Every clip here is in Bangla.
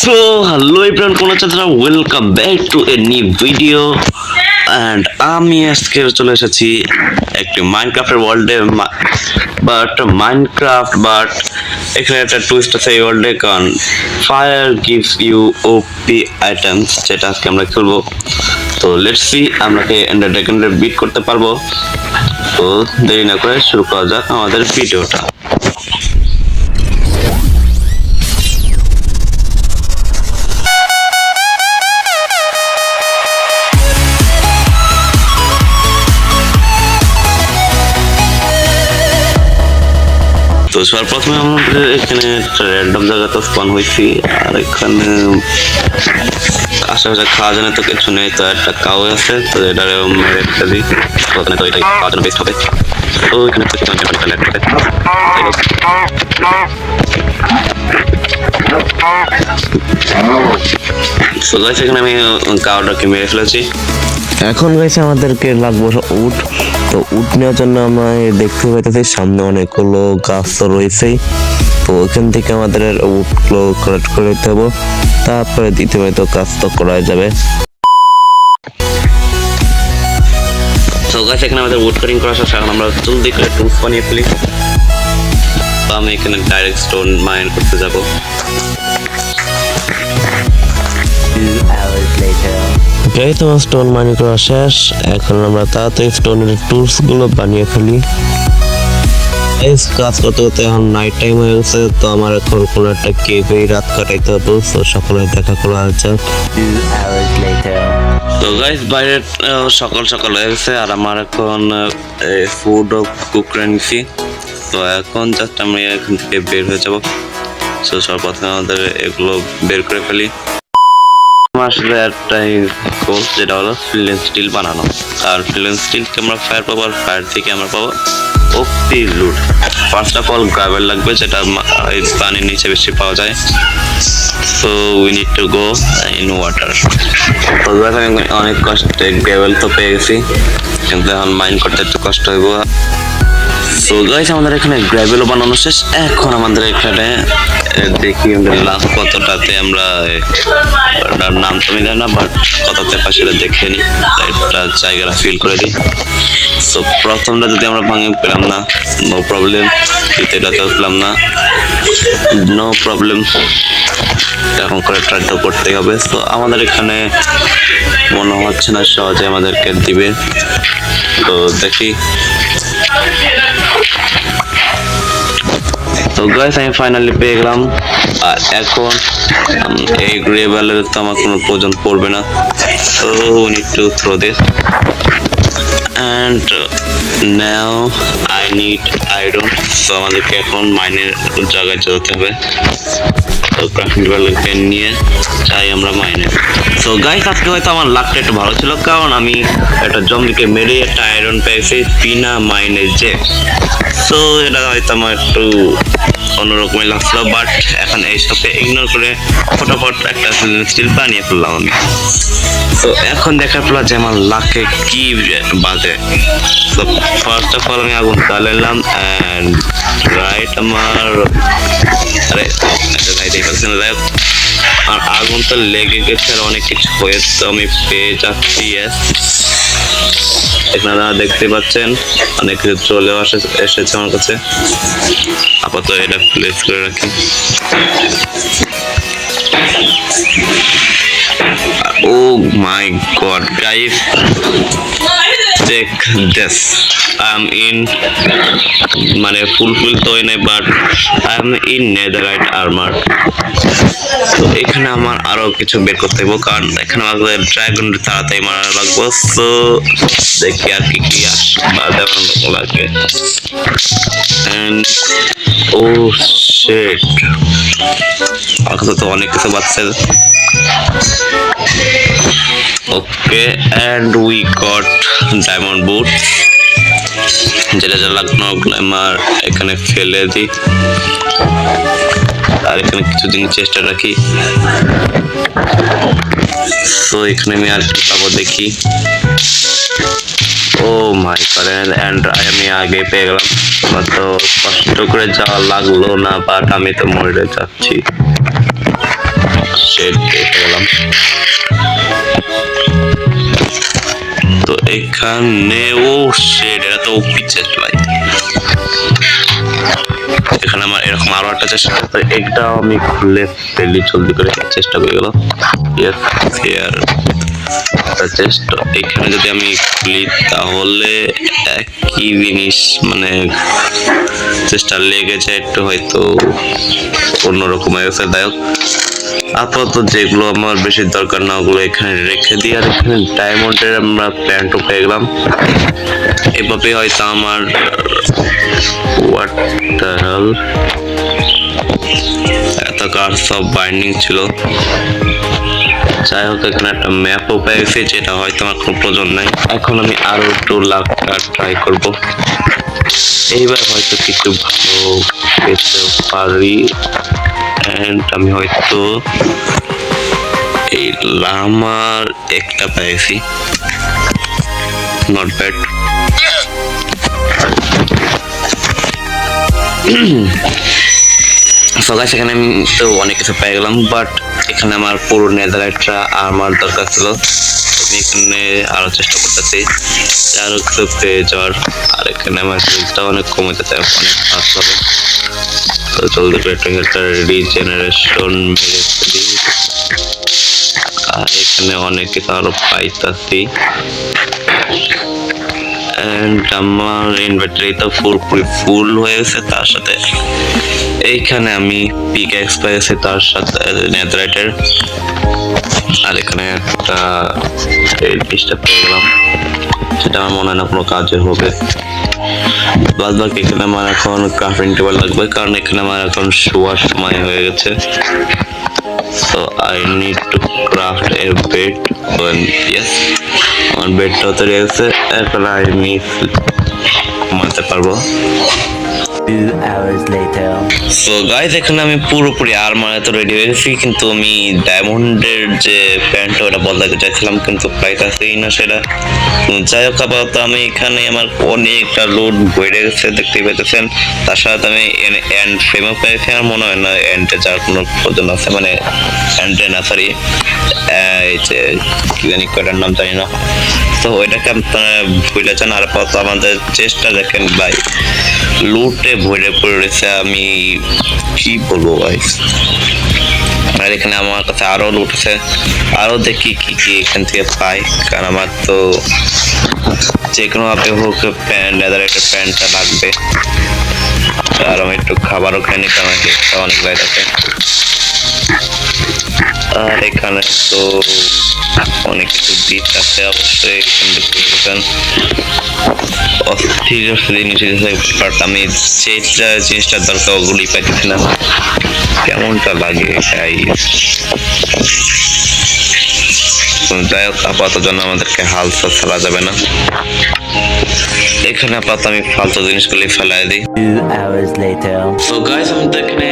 So, hello everyone, welcome back to a new video and আমি আজকে চলে এসেছি একটি মাইনক্রাফটের ওয়ার্ল্ডে বাট এখানে একটা টুইস্ট আছে এই ওয়ার্ল্ডে কারণ fire gives you OP items যেটা আজকে আমরা খেলবো। তো লেটস সি আমরা কি এন্ডার ড্রাগনের বিট করতে পারবো। তো দেরি না করে শুরু করা যাক আমাদের ভিডিওটা। তো সর্বপ্রথমে আমাদের এখানে র্যান্ডম জায়গাতে স্পন হয়েছি আর এখানে আশেপাশে খাওয়া জানে তো কিছু নেই, তো একটা কাউ আছে তো এটা একটা দিই ওখানে, তো এটা খাওয়ার জন্য বেস্ট হবে। তো এখানে সো গাইস এখানে আমি কাউটাকে মেরে ফেলেছি। এখন গাইছে আমাদেরকে লাগবো উট। তো উট নেওয়ার জন্য আমরা দেখতে পাইতেছি সামনে অনেকগুলো গাছ তো রয়েছেই, তো ওইখান থেকে আমাদের উটগুলো কালেক্ট করে নিতে হবে, তারপরে দিতে হবে, তো কাজ তো করা যাবে। তো গাইস এখানে আমাদের উড কাটিং করা শেষ, এখন আমরা জলদি করে টুলস বানিয়ে ফেলি। তো আমি এখানে ডাইরেক্ট স্টোন মাইন করতে যাব। এই তোমার স্টোন মাইনিং করা শেষ, এখন আমরা তাড়াতাড়ি স্টোনের টুলস গুলো বানিয়ে ফেলি। এই কাজ করতে করতে এখন নাইট টাইম হয়ে গেছে, তো আমার এখন কোনো একটা কেভে রাত কাটাইতে হবে। তো সকালে দেখা করা যাক। তো গাইস বাইরে সকাল সকাল হয়ে গেছে আর আমার এখন ফুড কুক করে নিছি। তো এখন জাস্ট আমি এখান থেকে বের হয়ে যাব। তো সর্বপ্রথমে আমাদের এগুলো বের করে ফেলি। আমার আসলে একটাই গোল, যেটা হলো ফ্লেম স্টিল বানানো। আর ফ্লেম স্টিলকে আমরা ফায়ার পাবো, আর ফায়ার থেকে আমরা পাবো ওপি লুট। ফার্স্ট অফ অল গ্রাভেল লাগবে, যেটা এই পানির নিচে বেশি পাওয়া যায়। So we need to go in water. তো আমি অনেক কষ্টে গ্রাভেল তো পেয়ে গেছি, কিন্তু এখন মাইন করতে একটু কষ্ট হইব। সো গাইস আমাদের এখানে গ্রাভেলও বানানো শেষ। এখন আমাদের এখানে দেখি আমাদের লাস্ট কতটাতে আমরা নাম তো মিলে না, বাট কততে পাশে দেখে নিই, একটা জায়গাটা ফিল করে দিই। সো প্রথমটা যদি আমরা ভাঙে পেলাম না, নো প্রবলেম। দ্বিতীয়টাতেও পেলাম না, নো প্রবলেম। এখন করে ট্রাই তো করতেই হবে। সো আমাদের এখানে মনে হচ্ছে না সহজে আমাদেরকে দিবে, তো দেখি। তো গাইস আমি ফাইনালি পেয়ে গেলাম, আর এখন এই গ্রেভেলের তো আমার কোনো প্রয়োজন পড়বে না। তো we need to throw this and now I need iron. তো আমাদেরকে এখন মাইনের জায়গায় যেতে হবে। তো ক্রাফটিং টেবিলকে নিয়ে চাই আমরা মাইনে। সো গাইস আজকে হয়তো আমার লাকটা একটু ভালো ছিল, কারণ আমি একটা জম্বিকে মেরে একটা আয়রন পেয়েছি বিনা মাইনে যে। সো এটা হয়তো আমার একটু অন্যরকমই লাগছিল, বাট এখন এইসবকে ইগনোর করে ফটাফট একটা স্টিল বানিয়ে ফেললাম আমি। তো এখন দেখার পর যে আমার লাকে কি বাজে। তো ফার্স্ট অফ অল আমি আগুন জ্বালালাম অ্যান্ড রাইট আমার আর আগুন তো লেগে গেছে আর অনেক কিছু হয়ে, তো আমি পেয়ে যাচ্ছি। আপনারা দেখতে পাচ্ছেন অনেক কিছু চলেও এসেছে আমার কাছে। আপাতত এটা প্লেস করে রাখি। Oh my god guys, check this. I'm in মানে ফুলফিল তো নাই, but I am in netherite armour. তো এখানে আমার আরো কিছু বের করতে হবে, কারণ এখানে আমাদের ড্রাগন তাড়াতাড়ি মারা লাগবে। সো দেখি আর কি কি লাগবে। ও শিট, আমার কাছে তো অনেক কিছু বাচ্চা। Okay and we got diamond boot, যেটা যা লাগলো আমার এখানে ফেলে দিই। আর এখানে কিছুদিন চেষ্টা রাখি। তো এখানে আমি আর কি পাবো দেখি। ও মাই গড, এন্ড আমি আগে পেয়ে গেলাম। তো কষ্ট করে যাওয়া লাগলো না, বাট আমি তো মরে যাচ্ছি। শেড দেখে গেলাম। তো এখানে ও শেড, এটা তো পিচেস ভাই। এখানে আমার এরকম আরো একটা চেষ্টা করতে, এটাও আমি খুলে ফেলি জলদি করে, চেষ্টা করে গেল। চেষ্টা এখানে যদি আমি খুলি তাহলে একই জিনিস, মানে চেষ্টা লেগেছে একটু, হয়তো অন্যরকম হয়ে গেছে। দায়ক আপাতত যেগুলো আমার বেশি দরকার না ওগুলো এখানে রেখে দিই। আর এখানে ডায়মন্ডের আমরা প্যান্টও পেয়ে গেলাম। এভাবে হয়তো আমার হোয়াট দ্য হেল, এত কার সব বাইন্ডিং ছিল। যাই হোক, এখানে একটা ম্যাপও পেয়ে গেছি, যেটা হয়তো আমার খুব প্রয়োজন নাই। এখন আমি আরো একটু লাখটা ট্রাই করবো, এইবার হয়তো কিছু ভালো পেতে পারি। এন্ড আমি হয়তো এই লামার একটা পেয়েছি, নট ব্যাড। সকাল সেখানে আমি তো অনেক কিছু পেয়ে গেলাম, বাট এখানে আমার পুরো নেদারলাইটটা আমার দরকার ছিল। আমি এখানে আরো চেষ্টা করতেছি আরো কিছু পেয়ে যাওয়ার। আর এখানে আমার হেলথটা অনেক কমে যেতে, অনেক ফাস্ট হবে। তো জলদি করে একটা হেলথটা রিজেনারেশন মেরে ফেলি। আর এখানে অনেক কিছু আরো পাইতাছি। এন্ড আমার ইনভার্টারি তো পুরোপুরি ফুল হয়ে গেছে। তার সাথে এইখানে আমি পিক্যাক্স পেয়েছি, তার সাথে নেদারলাইটের। আর এখানে একটা জিনিসটা পেয়ে গেলাম, সেটা আমার মনে হয় না কোনো কাজে হবে। বাদ বাকি এখানে আমার এখন ক্রাফটিং টেবিল লাগবে, কারণ এখানে আমার এখন শোয়ার সময় হয়ে গেছে। So I need to craft a bed. Yes, আমার বেডটাও তৈরি হয়েছে, এখন আমি ঘুমাতে পারবো। 2 hours later. সো গাইস, এখানে আমি পুরোপুরি আর্মারে তো রেডি হয়ে গেছি, কিন্তু আমি ডায়মন্ডের যে প্যান্টটা ওটা বদলাতে চাইছিলাম, কিন্তু পাইতাছি না সেটা। যাই হোক, আপাতত আমি এখানে আমার অনেকটা লোড বেড়ে গেছে, দেখতেই পাইতেছেন। তার সাথে আমি এন্ড ফ্রেমও পেয়েছি। আমার মনে হয় না এন্ডে যাওয়ার কোনো প্রয়োজন আছে, মানে এন্ডে না, সরি, এই যে কি জানি কয়টার নাম জানি না। তো ওইটাকে আপনারা ভুলে যান। আর আপাতত আমাদের চেষ্টা দেখেন ভাই, লুটে ভরে পড়ে রয়েছে, আমি কি বলবো ভাই। আর এখানে আমার কাছে আরো লুট আছে, আরো দেখি কি কি এখান থেকে পাই, কারণ আমার তো যে কোনো ভাবে হোক নেদারলাইটের প্যান্টটা লাগবে। আর আমি একটু খাবারও খাইনি, কারণ হেডটা অনেক লাইট আছে। আর এখানে তো অনেক কিছু দিক আছে, অবশ্যই এখানে দেখতে পাচ্ছেন অস্থির জিনিস আছে, বাট আমি যেটা জিনিসটা দরকার ওগুলোই পাইতেছি না। কেমনটা লাগে তাই। যাই হোক, আপাতত জন্য আমাদেরকে হালসা ছাড়া যাবে না। এখানে আপাতত আমি ফালতু জিনিসগুলি ফেলাই দিই। 2 hours later. তো গাইস, আমি তো এখানে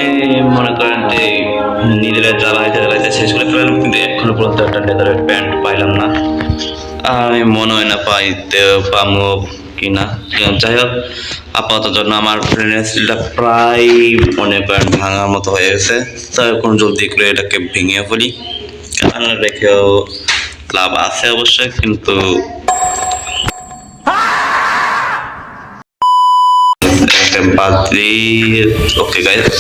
মনে করেন যে নিজেরা জ্বালাইতে শেষ করে ফেললাম, কিন্তু এখনো পর্যন্ত একটা নেদারলাইট প্যান্ট পাইলাম না। আর আমি মনে হয় না পাইতে পাবো কিনা। যাই হোক, আপাতত জন্য আমার ফ্রেন্ডসটা প্রায় মনে করেন ভাঙার মতো হয়ে গেছে। তো এখন জলদি করে এটাকে ভেঙে ফেলি, কারণ রেখেও লাভ আছে অবশ্যই, কিন্তু বাদরি। ওকে গাইস,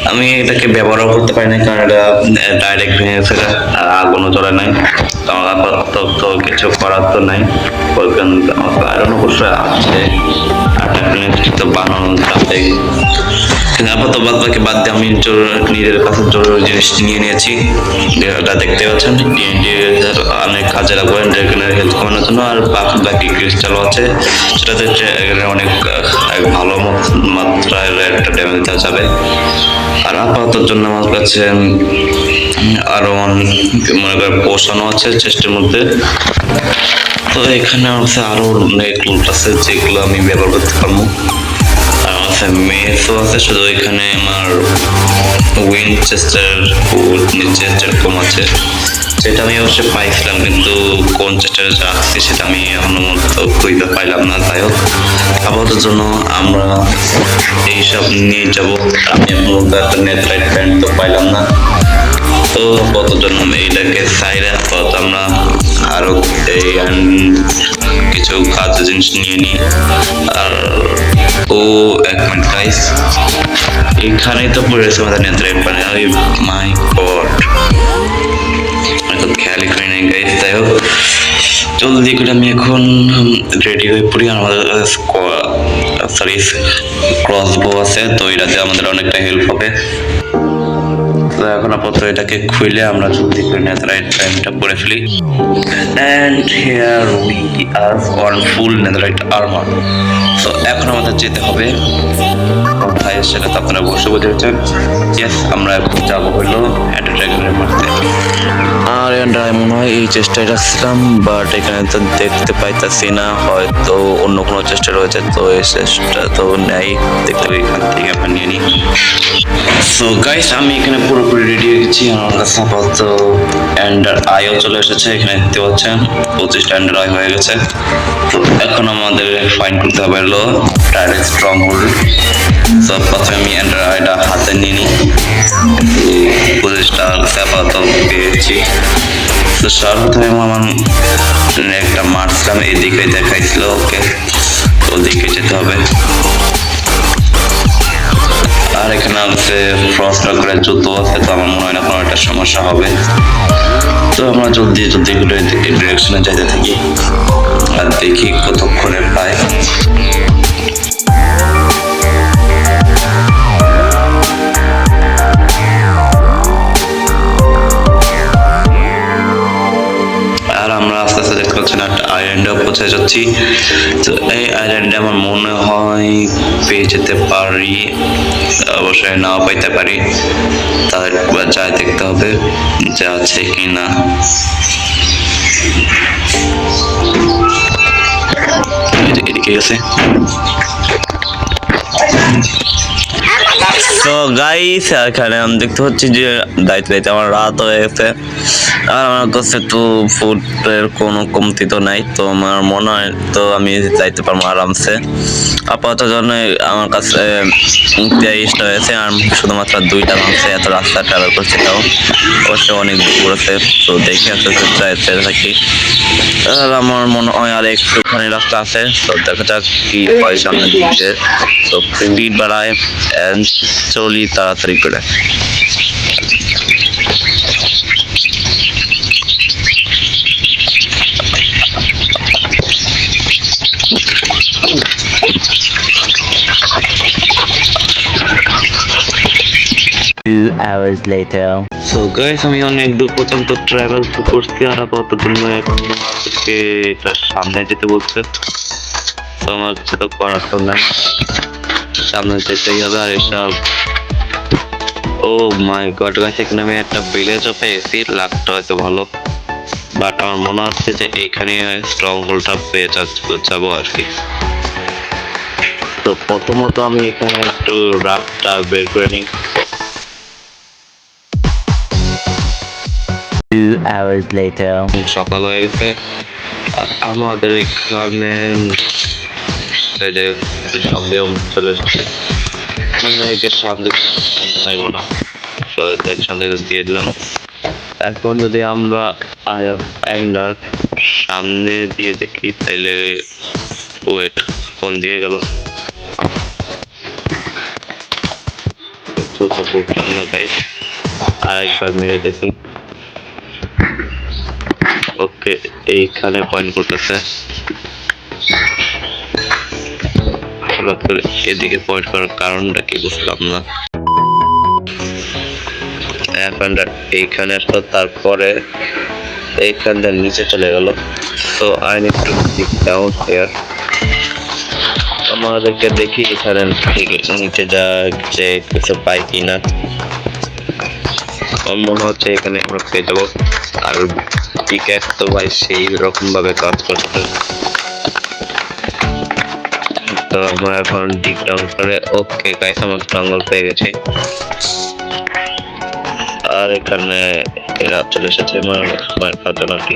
আমি এটাকে ব্যবহারও করতে পারি না, কারণ এটা ডাইরেক্ট ভেঙে গেছে আর আগুনও জ্বলে নাই। তো আমার আপাতত তো কিছু করার তো নাই, আয়রন অবশ্যই আছে, তো বানানো যাবে। কিন্তু আপাতত বাদ বাকি বাদ দিয়ে আমি নিজের কাছে জরুরি জিনিস নিয়ে নিয়েছি, যেটা দেখতে পাচ্ছেন। অনেক কাজে লাগবে ড্রাগনের হেলথ কমানোর জন্য। আর বাকি ক্রিস্টালও আছে, সেটাতে অনেক ভালো মাত্রায় একটা ড্যামেজ দেওয়া যাবে। আর আপাতত জন্য আমার কাছে আরো মনে করেন পোষানো আছে চেষ্টার মধ্যে। তো এখানে আমার কাছে আরো অনেক লুট আছে, যেগুলো আমি ব্যবহার করতে পারবো। আর আমার কাছে মেসও আছে, শুধু এখানে আমার উইনচেস্টার কম আছে, সেটা আমি অবশ্যই পাইছিলাম, কিন্তু কোন চেষ্টারে রাখছি সেটা আমি এখনো খুঁজে পাইলাম না। যাই হোক, আপাতত জন্য আমরা এইসব নিয়ে যাব। আমি এখনো নেদারলাইট প্যান্ট তো পাইলাম না, তো তো কতজন এইটাকে সাইডে আপাতত আমরা আরো এই কিছু কাজ জিনিস নিয়ে নিই। আর ও এক মিনিট গাইস, এখানেই তো পড়ে রয়েছে আমাদের নেত্রের পানি। ওই মাই গড, খেয়ালই করি নাই গাইস। যাই হোক, জলদি করে আমি এখন রেডি হয়ে পড়ি। আর আমাদের সরি ক্রস বো আছে, তো এটাতে আমাদের অনেকটা হেল্প হবে। তো এখন আপাতত এটাকে খুলে আমরা জলদি করে নেদারাইট টাইমটা পরে ফেলি। And here we are on full netherite armour. তো এখন আমাদের যেতে হবে কোথায়, সেটা তো আপনারা বসে বুঝেছেন। ইয়েস, আমরা এখন যাবো হলো একটা ড্রাগনের মারতে। আর আমি মনে হয় এই চেষ্টায় রাখছিলাম, বাট এখানে তো দেখতে পাইতাছি না, হয়তো অন্য কোনো চেষ্টা রয়েছে। তো এই চেষ্টা তো নেই, দেখতে তো এখান থেকে আমরা নিয়ে নিই। সো গাইস, আমি এখানে পুরোপুরি রেডি হয়ে গেছি। আমার কাছে আপাতত এন্ডার আইও চলে এসেছে। এখানে দেখতে পাচ্ছেন 25টা এন্ডার আই হয়ে গেছে। তো এখন আমাদের ফাইন্ড করতে হবে হলো ডাইরেক্ট স্ট্রং হোল্ড। তো প্রথমে আমি এন্ডার আইটা হাতে নিয়ে নিই। 25টা আপাতত পেয়েছি। তো সর্বপ্রথমে আমার একটা মারছিলাম, এদিকে দেখাইছিল, ওকে ওদিকে যেতে হবে। আর এখানে আছে ফ্রস্ট করে জুতো আছে, তো আমার মনে হয় না কোনো একটা সমস্যা হবে। তো আমরা জলদি জলদি করে ডিরেকশনে যাইতে থাকি আর দেখি কতক্ষণে পাই। আর আমরা আস্তে আস্তে দেখতে পাচ্ছি না একটা আইল্যান্ডে পৌঁছে যাচ্ছি। তো এই আইল্যান্ডে আমার মনে হয় পেয়ে যেতে পারি, অবশ্যই নাও পাইতে পারি। তারপর যাই দেখতে হবে যে আছে কি না। এদিকে গেছে। তো গাইস, এখানে আমি দেখতে পাচ্ছি যে দায়িত্ব দায়িত্ব আমার রাত হয়ে গেছে। আর আমার কাছে তো ফুডের কোনো কমতি তো নাই, তো আমার মনে হয় তো আমি যাইতে পারবো আরামসে। আপাতত জন্য আমার কাছে 23টা হয়েছে, আর শুধুমাত্র 2টা ভাঙছে। এত রাস্তা ট্রাভেল করছে, তাও অবশ্যই অনেক দূর আছে। তো দেখে আসতে চাইতে থাকি। আর আমার মনে হয় আর একটুখানি রাস্তা আছে, তো দেখা যাক কি হয় সামনের দিকে। তো স্পিড বাড়ায় এন্ড চলি তাড়াতাড়ি করে। Two hours later. So guys, আমি অনেক দূর পর্যন্ত ট্রাভেল করছি। আর আপাতত জন্য এখন আমাদেরকে এটা সামনে যেতে বলছে। তো আমার সেটা করার তো নাই, সামনে যেতেই হবে। আর এসব ও মাই গড গাইস, এখানে আমি একটা ভিলেজও পেয়েছি। লাকটা হয়তো ভালো, বাট আমার মনে হচ্ছে যে এইখানে স্ট্রং হোল্ডটা পেয়ে যাবো আর কি। তো প্রথমত আমি এখানে একটু রাতটা বের করে নিই। 2 hours later. সকাল হয়ে গেছে। আমাদের এখানে সন্দেহ চলে এসেছে, মানে একে সন্দেহ চাইব না, সন্দেহ দিয়ে দিলাম। এখন যদি আমরা অ্যাঙ্গার সামনে দিয়ে দেখি, তাইলে ওয়েট ফোন দিয়ে গেল। আরেকবার মেরে দেখি। ওকে, এইখানে পয়েন্ট করতেছে, এদিকে পয়েন্ট করার কারণটা কি বুঝলাম না। এখন এইখানে আসলো, তারপরে এইখানটা নিচে চলে গেল। তো I need to click down here. আমাদেরকে দেখি এখানে নিচে যা যে কিছু পাই কিনা। মনে হচ্ছে এখানে আমরা পেয়ে যাবো। আর পিক্যাক্স তো ভাই সেই রকম ভাবে কাজ করছে। তো আমরা এখন ডিক ডাউন করে ওকে গাইস, আমরা জঙ্গল পেয়ে গেছি। আর এখানে এরা চলে এসেছে মার খাওয়ার আর কি।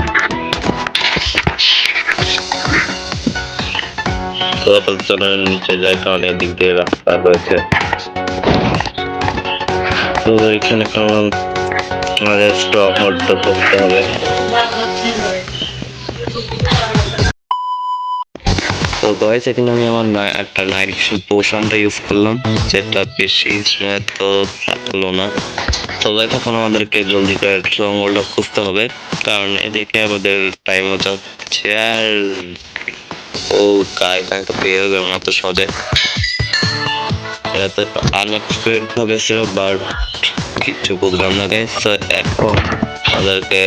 তো আপাতত নিচে যায়, কারণ এদিক দিয়ে রাস্তা রয়েছে। তো এখানে আমাদের স্টক হোল্ড করতে হবে। তো গাইস এখানে আমি আমার একটা লাইট পোশনটা ইউজ করলাম, যেটা বেশি তো থাকলো না। তো গাইস এখন আমাদেরকে জলদি করে স্ট্রং হোল্ড খুঁজতে হবে, কারণ এদিকে আমাদের টাইম যাচ্ছে। আর ও গাইস আমি তো পেয়ে গেলাম না তো সহজে, এটা তো আনএক্সপেক্টেড ভাবে ছিল, বাট কিচ্ছু বুঝলাম না গাইস। তো এখন আমাদেরকে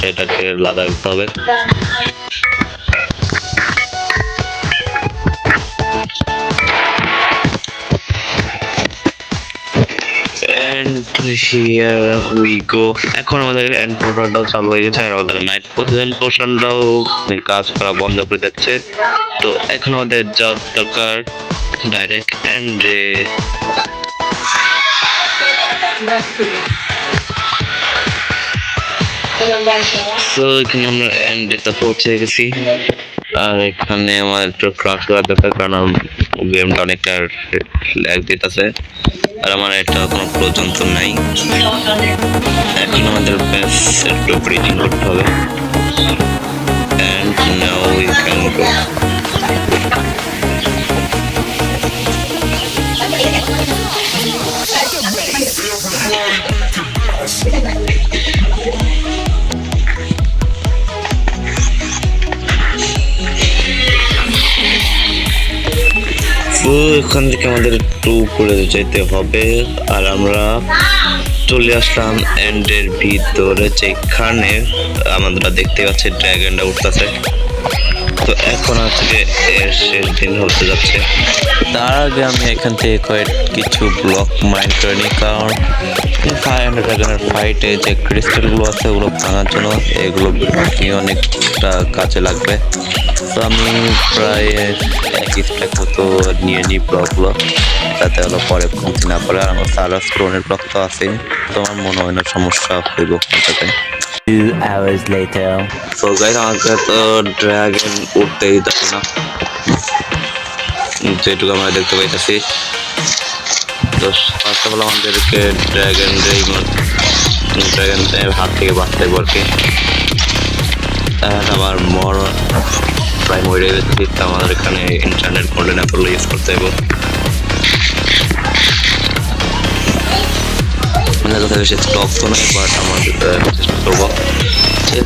এটাকে লাগাতে হবে। And here we go. এখন আমাদের এন্ড পোর্শনটাও চালু হয়ে গেছে, আর আমাদের নাইট পোর্শনটাও কাজ করা বন্ধ করে দিচ্ছে। তো এখন আমাদের যা দরকার ডাইরেক্ট এন্ডে। তো এখানে আমরা এন্ডেটা পৌঁছে গেছি, আর এখানে আমার একটু ক্রাশ করা দরকার, কারণ গেমটা অনেকটা ল্যাগ দিতেছে, আর আমার এটা কোনো পর্যন্ত নাই। এখন আমাদের ব্যাস একটু ব্রিজিং করতে হবে। And now we can go. তো এখান থেকে আমাদের একটু উপরে যেতে হবে, আর আমরা চলে আসলাম এন্ডের ভিতরে, যেখানে আমরা দেখতে পাচ্ছি ড্রাগনটা উঠতেছে। তো এখন আজকে এর শেষ দিন হতে যাচ্ছে। তার আগে আমি এখান থেকে কিছু ব্লক মাইন্ড করে নিই, কারণ ড্রাগনের ফাইটে যে ক্রিস্টালগুলো আছে ওগুলো ভাঙার জন্য এগুলো অনেকটা কাজে লাগবে। তো আমি প্রায় এক স্ট্যাক মতো নিয়ে নিই ব্লকগুলো, যাতে হলো পরে কমতি না করে। আর আমার সারা স্টোনের ব্লক তো আছে, তো আমার মনে হয় না সমস্যা হইব তাতে। 2 hours later. তো গাইস আমাকে তো ড্রাগন উঠতেই দেখো না, যেটুকু আমরা দেখতে পাইতেছি। তো ফার্স্ট অফ অল আমাদেরকে ড্রাগনের হাত থেকে বাঁচতে হবে আর কি। আমার প্রায় মরে গেছে, তো আমাদের এখানে ইন্টারনেট কন্টেনারগুলো ইউজ করতে হবে। আমাদের কাছে বেশি স্টক তো নয়, বাট আমাদের চেষ্টা করবো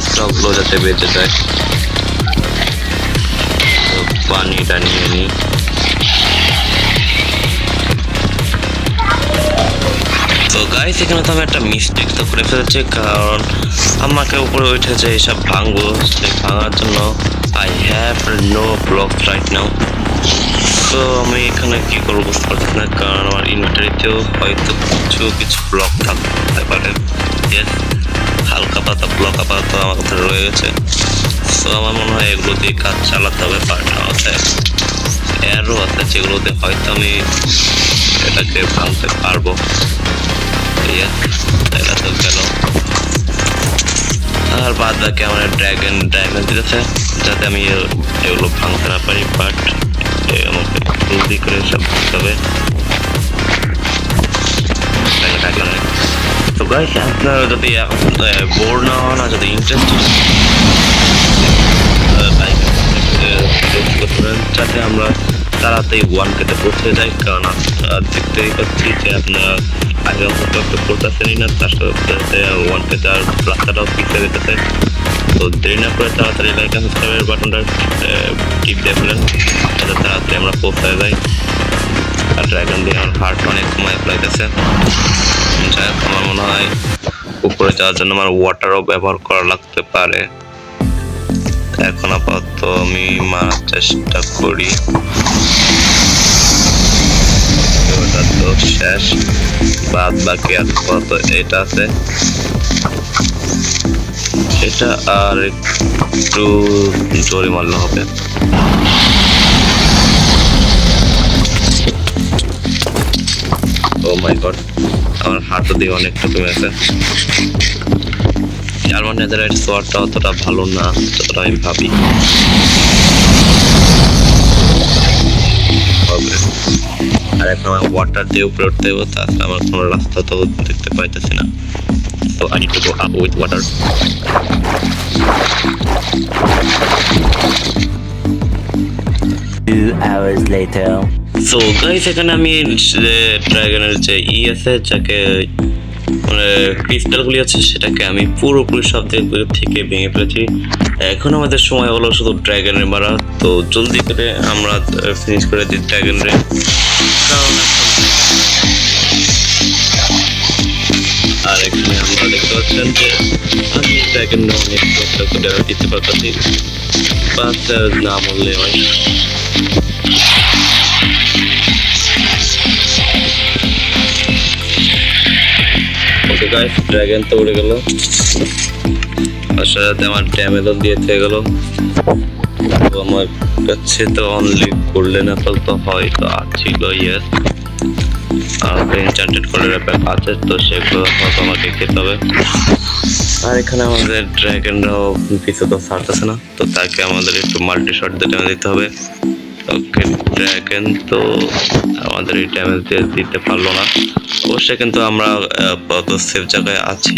স্টকগুলো যাতে বেঁচে যায়। পানিটা নিয়ে নিই। তো গাইস এখানে তো আমি একটা মিস্টেক তো করে ফেলেছি, কারণ আমাকে উপরে উঠেছে এইসব ভাঙবো, সেই ভাঙার জন্য I have no block right now. তো আমি এখানে কি করবো বুঝতে পারছি না, কারণ আমার ইনভেন্টরিতেও হয়তো কিছু ব্লক থাকতে পারে। হালকা পাতা ব্লক আপাতত আমার কাছে রয়ে গেছে। তো আমার মনে হয় এগুলো দিয়ে কাজ চালাতে হবে। পার্টনার আছে, এরও আছে, যেগুলোতে হয়তো আমি এটাকে ভাঙতে পারবো। এটা তো গেল, আর বাদ বাকি আমার ড্রাগন ড্যামেজ দিতেছে, যাতে আমি এগুলো ভাঙতে না পারি। বাট আমাকে জলদি করে সব করতে হবে। তো গাইস আপনারা যদি বোর না হন, আর যদি ইন্টারেস্ট যাতে আমরা তাড়াতাড়ি 1K পৌঁছে যাই, কারণ দেখতেই পাচ্ছি যে আপনারা আগে অপরটা করতেছেনই না, তার সাথে 1K আর রাস্তাটাও পিছিয়ে যেতেছে। তো দেরি না করে তাড়াতাড়ি লাইক আর সাবস্ক্রাইবের বাটনটা টিপ দিয়ে ফেলেন, যাতে তাড়াতাড়ি আমরা পৌঁছে যাই। আর ড্রাগন দিয়ে আমার হার্ট অনেক সময় লাগতেছে। যাই হোক, আমার মনে হয় উপরে যাওয়ার জন্য আমার ওয়াটারও ব্যবহার করা লাগতে পারে। এখন আপাতত আমি মারার চেষ্টা করি। ওটা তো শেষ, বাদ বাকি আপাতত এটা আছে। এটা আর একটু জোরে মারলে হবে। ও মাই গড, আমার হাতও দিয়ে অনেকটা কমে আছে। আমার নেদারহাইট সোয়ার্ডটা অতটা ভালো না যতটা আমি ভাবি। আর এখন আমার ওয়াটার দিয়ে উপরে উঠতে হবে, তাছাড়া আমার কোনো রাস্তা তো দেখতে পাইতেছি না। so I need to go up with water. 2 hours later. So guys এখানে আমি ড্রাগনের যে আছে যাকে মানে ক্রিস্টালগুলি আছে সেটাকে আমি পুরোপুরি সব দিক থেকে ভেঙে ফেলেছি। এখন আমাদের সময় হলো শুধু ড্রাগনের মারা, তো জলদি করে আমরা ফিনিশ করে দিই ড্রাগনের। আর এখানে আমরা দেখতে পাচ্ছেন যে আমি ড্রাগন অনেক কষ্ট করে দিতে পারতেছি, বাট না বললে হয়। ওকে গাইস, ড্রাগন তো উড়ে গেল, আর সাথে আমার ড্যামেজও দিয়ে থেকে গেল। তো আমার কাছে তো অনলি গোল্ডেন অ্যাপল তো হয়তো ছিল, ইয়েস, আর এনচ্যান্টেড করে ব্যাপার আছে, তো সেগুলো হয়তো আমাকে খেতে হবে। আর এখানে আমাদের ড্রাগনরাও কিছু তো ছাড়তেছে না, তো তাকে আমাদের একটু মাল্টি শট দিয়ে ড্যামেজ দিতে হবে। ওকে ড্রাগন তো আমাদের এই ড্যামেজ দিয়ে দিতে পারলো না, অবশ্যই কিন্তু আমরা কত সেফ জায়গায় আছি।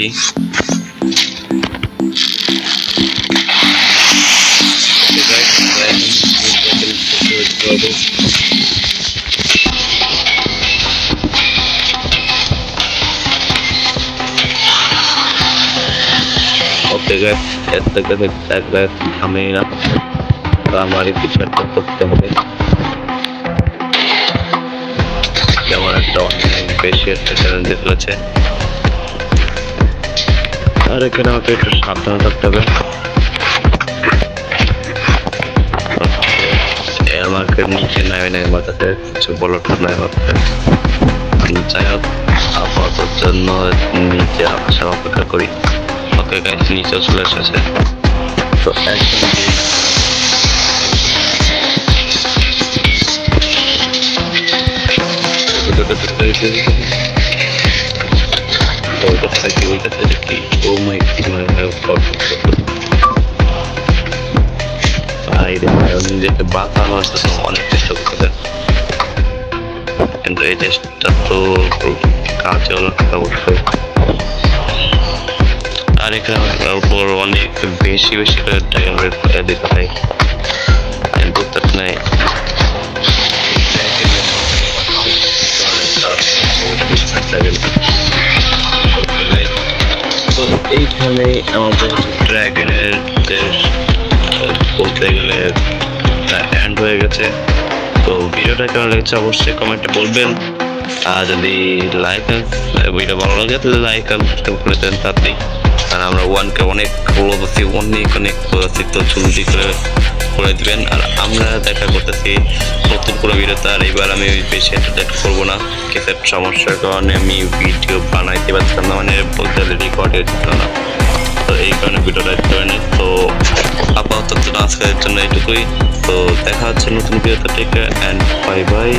ওকে গাইস, এর থেকে আমি না, তো আমারই কিছু একটা করতে হবে। যেমন একটা অনেক বেশি একটা চ্যালেঞ্জ দিয়ে ফেলেছে, আর এখানে আমাকে একটু সাবধানে থাকতে হবে। আমাকে নিচে নামে নেয়, আমার কাছে কিছু বলার নাই আমাকে। যাই হোক, আপাতত জন্য নিচে আসার অপেক্ষা করি। ওকে গাইস, নিচে চলে এসেছে, তো একদম নিজেকে বাঁচানো অনেক চেষ্টা করতে, কিন্তু এই চেষ্টা তো কাজে হলো অবশ্যই। আর এখানে উপর অনেক বেশি বেশি করে ড্রাগন রেড দিতে হয়, বুঝতে নাই। তো এইখানেই আমাদের ড্রাগনের বলতে গেলে এন্ড হয়ে গেছে। তো ভিডিওটা কেমন লেগেছে অবশ্যই কমেন্টে বলবেন, আর যদি ভিডিও ভালো লাগে তাহলে লাইক আর সাবস্ক্রাইব করে দেন তাড়াতাড়ি। আর আমরা 1K অনেক ভালো আছি, অনেক তো জলদি করে দিবেন। আর আমরা দেখা করতেছি নতুন কোনো ভিডিওতে, আর এবার আমি বেশি এন্টারটেইন করবো না, কিছু সমস্যার কারণে আমি ভিডিও বানাইতে পারছিলাম না, মানে বলতে রেকর্ড হচ্ছিল না, তো এই কারণে ভিডিওটা করে নেই। তো আপাতত আজকের জন্য এইটুকুই, তো দেখা হচ্ছে নতুন ভিডিওতে। Take care and bye by.